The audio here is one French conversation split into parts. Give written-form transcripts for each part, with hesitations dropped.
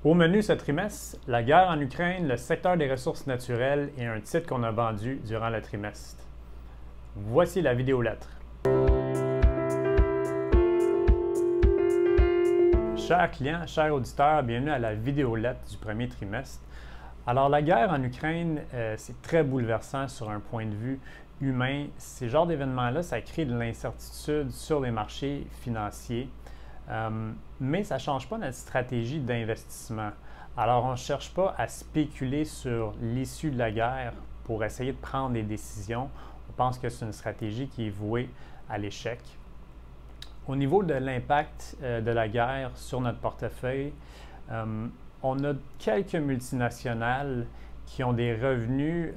Au menu ce trimestre, la guerre en Ukraine, le secteur des ressources naturelles et un titre qu'on a vendu durant le trimestre. Voici la vidéolettre. Chers clients, chers auditeurs, bienvenue à la vidéolettre du premier trimestre. Alors, la guerre en Ukraine, c'est très bouleversant sur un point de vue humain. Ces genres d'événements-là, ça crée de l'incertitude sur les marchés financiers, mais ça ne change pas notre stratégie d'investissement. Alors, on ne cherche pas à spéculer sur l'issue de la guerre pour essayer de prendre des décisions. On pense que c'est une stratégie qui est vouée à l'échec. Au niveau de l'impact de la guerre sur notre portefeuille, on a quelques multinationales qui ont des revenus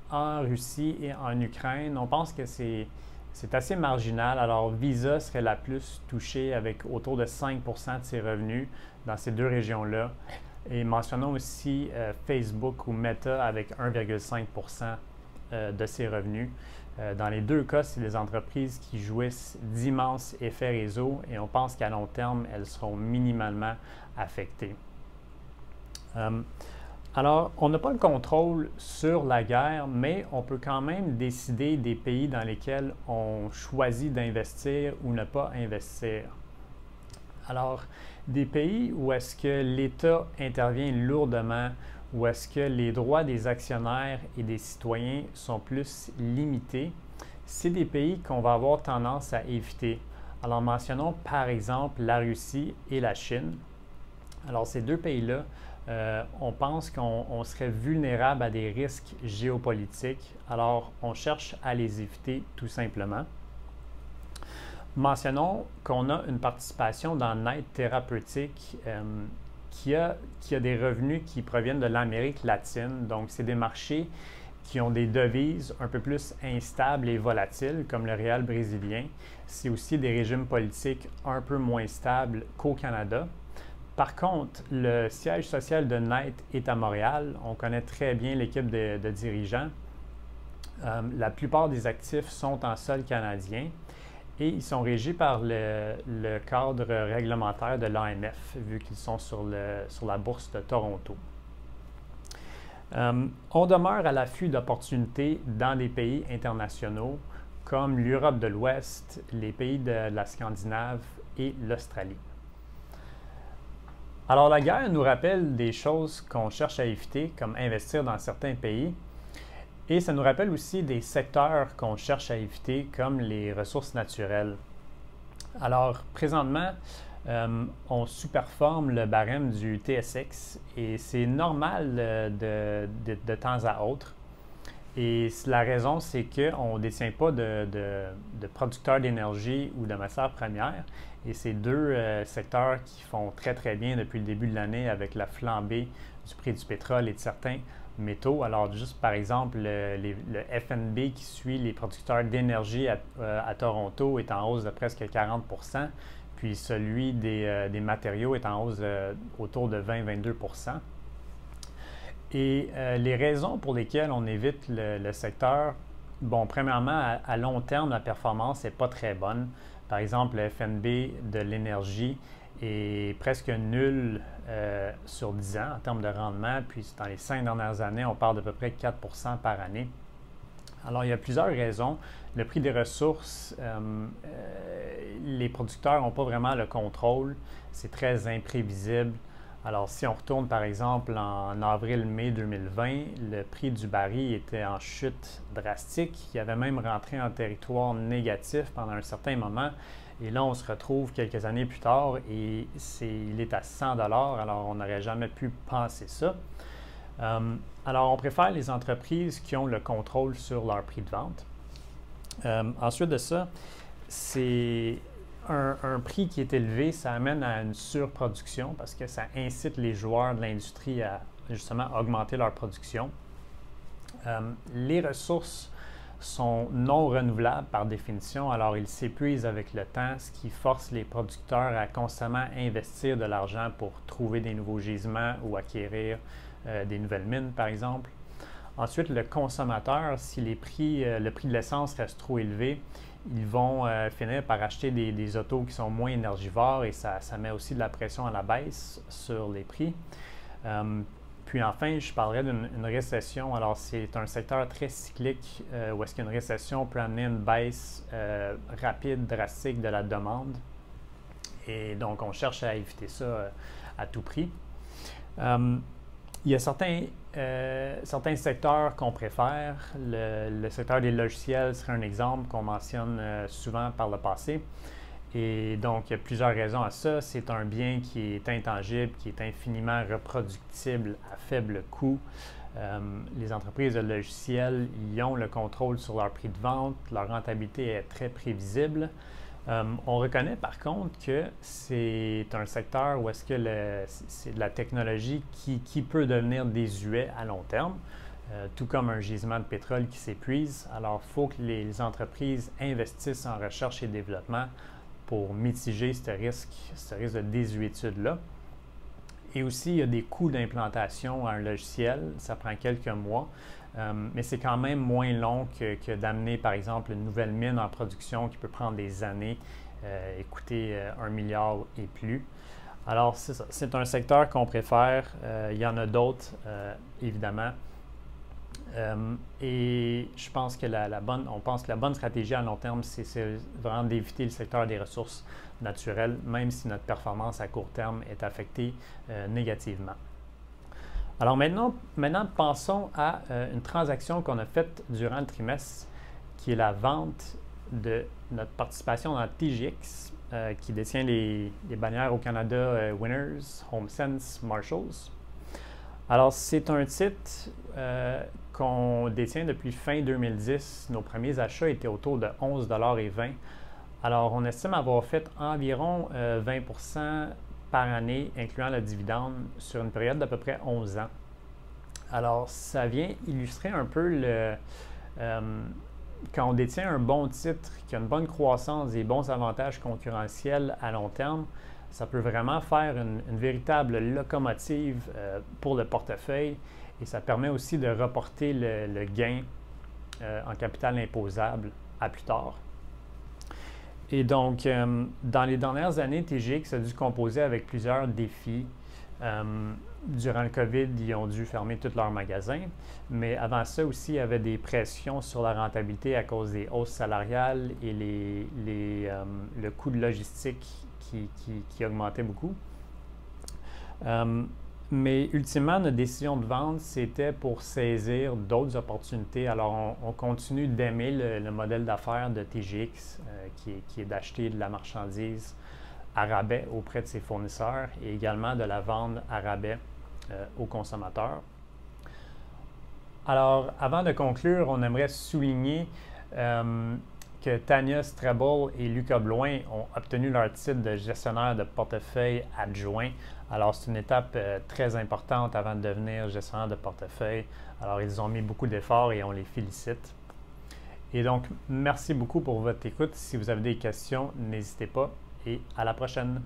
en Russie et en Ukraine. On pense que c'est assez marginal. Alors, Visa serait la plus touchée avec autour de 5 % de ses revenus dans ces deux régions-là. Et mentionnons aussi Facebook ou Meta avec 1,5 % de ses revenus. Dans les deux cas, c'est des entreprises qui jouissent d'immenses effets réseau et on pense qu'à long terme, elles seront minimalement affectées. Alors, on n'a pas le contrôle sur la guerre, mais on peut quand même décider des pays dans lesquels on choisit d'investir ou ne pas investir. Alors, des pays où est-ce que l'État intervient lourdement, où est-ce que les droits des actionnaires et des citoyens sont plus limités, c'est des pays qu'on va avoir tendance à éviter. Alors, mentionnons par exemple la Russie et la Chine. Alors, ces deux pays-là, on pense qu'on serait vulnérable à des risques géopolitiques. Alors, on cherche à les éviter tout simplement. Mentionnons qu'on a une participation dans Knight Therapeutics qui a des revenus qui proviennent de l'Amérique latine. Donc, c'est des marchés qui ont des devises un peu plus instables et volatiles, comme le réal brésilien. C'est aussi des régimes politiques un peu moins stables qu'au Canada. Par contre, le siège social de Knight est à Montréal. On connaît très bien l'équipe de dirigeants. La plupart des actifs sont en sol canadien et ils sont régis par le cadre réglementaire de l'AMF, vu qu'ils sont sur la bourse de Toronto. On demeure à l'affût d'opportunités dans des pays internationaux comme l'Europe de l'Ouest, les pays de la Scandinave et l'Australie. Alors, la guerre nous rappelle des choses qu'on cherche à éviter, comme investir dans certains pays, et ça nous rappelle aussi des secteurs qu'on cherche à éviter, comme les ressources naturelles. Alors, présentement, on sous-performe le barème du TSX et c'est normal de temps à autre. Et la raison, c'est qu'on ne détient pas de producteurs d'énergie ou de matières premières. Et c'est deux secteurs qui font très, très bien depuis le début de l'année avec la flambée du prix du pétrole et de certains métaux. Alors, juste par exemple, le FNB qui suit les producteurs d'énergie à Toronto est en hausse de presque 40 %, puis celui des matériaux est en hausse autour de 20-22 %. Et les raisons pour lesquelles on évite le secteur, bon, premièrement, à long terme, la performance n'est pas très bonne. Par exemple, le FNB de l'énergie est presque nul sur 10 ans en termes de rendement, puis dans les 5 dernières années, on parle d'à peu près 4 % par année. Alors, il y a plusieurs raisons. Le prix des ressources, les producteurs n'ont pas vraiment le contrôle, c'est très imprévisible. Alors, si on retourne par exemple en avril-mai 2020, le prix du baril était en chute drastique. Il avait même rentré en territoire négatif pendant un certain moment. Et là, on se retrouve quelques années plus tard et il est à 100 $. Alors, on n'aurait jamais pu penser ça. Alors, on préfère les entreprises qui ont le contrôle sur leur prix de vente. Ensuite de ça, c'est un prix qui est élevé, ça amène à une surproduction parce que ça incite les joueurs de l'industrie à justement augmenter leur production. Les ressources sont non renouvelables par définition, alors ils s'épuisent avec le temps, ce qui force les producteurs à constamment investir de l'argent pour trouver des nouveaux gisements ou acquérir des nouvelles mines, par exemple. Ensuite, le consommateur, si le prix de l'essence reste trop élevé, ils vont finir par acheter des autos qui sont moins énergivores et ça met aussi de la pression à la baisse sur les prix. Puis enfin, je parlerai d'une récession. Alors, c'est un secteur très cyclique où est-ce qu'une récession peut amener une baisse rapide, drastique de la demande. Et donc, on cherche à éviter ça à tout prix. Il y a certains secteurs qu'on préfère. Le secteur des logiciels serait un exemple qu'on mentionne souvent par le passé. Et donc, il y a plusieurs raisons à ça. C'est un bien qui est intangible, qui est infiniment reproductible à faible coût. Les entreprises de logiciels y ont le contrôle sur leur prix de vente. Leur rentabilité est très prévisible. On reconnaît par contre que c'est un secteur où est-ce que c'est de la technologie qui peut devenir désuet à long terme, tout comme un gisement de pétrole qui s'épuise. Alors, il faut que les entreprises investissent en recherche et développement pour mitiger ce risque de désuétude-là. Et aussi, il y a des coûts d'implantation à un logiciel. Ça prend quelques mois, mais c'est quand même moins long que d'amener, par exemple, une nouvelle mine en production qui peut prendre des années et coûter 1 milliard et plus. Alors, c'est ça. C'est un secteur qu'on préfère. Il y en a d'autres, évidemment. Et je pense que on pense que la bonne stratégie à long terme, c'est vraiment d'éviter le secteur des ressources naturelles, même si notre performance à court terme est affectée négativement. Alors maintenant, pensons à une transaction qu'on a faite durant le trimestre, qui est la vente de notre participation dans TJX, qui détient les bannières au Canada Winners, HomeSense, Marshalls. Alors, c'est un titre qu'on détient depuis fin 2010. Nos premiers achats étaient autour de 11,20 $. Alors, on estime avoir fait environ 20% par année, incluant le dividende, sur une période d'à peu près 11 ans. Alors, ça vient illustrer un peu quand on détient un bon titre, qui a une bonne croissance, des bons avantages concurrentiels à long terme, ça peut vraiment faire une véritable locomotive pour le portefeuille et ça permet aussi de reporter le gain en capital imposable à plus tard. Et donc, dans les dernières années, TJX a dû composer avec plusieurs défis. Durant le COVID, ils ont dû fermer tous leurs magasins, mais avant ça aussi, il y avait des pressions sur la rentabilité à cause des hausses salariales et le coût de logistique qui augmentait beaucoup. Mais ultimement, notre décision de vente, c'était pour saisir d'autres opportunités. Alors, on continue d'aimer le modèle d'affaires de TJX, qui est d'acheter de la marchandise à rabais auprès de ses fournisseurs et également de la vendre à rabais aux consommateurs. Alors, avant de conclure, on aimerait souligner que Tania Strebel et Lucas Bloin ont obtenu leur titre de gestionnaire de portefeuille adjoint. Alors, c'est une étape très importante avant de devenir gestionnaire de portefeuille. Alors, ils ont mis beaucoup d'efforts et on les félicite. Et donc, merci beaucoup pour votre écoute. Si vous avez des questions, n'hésitez pas et à la prochaine.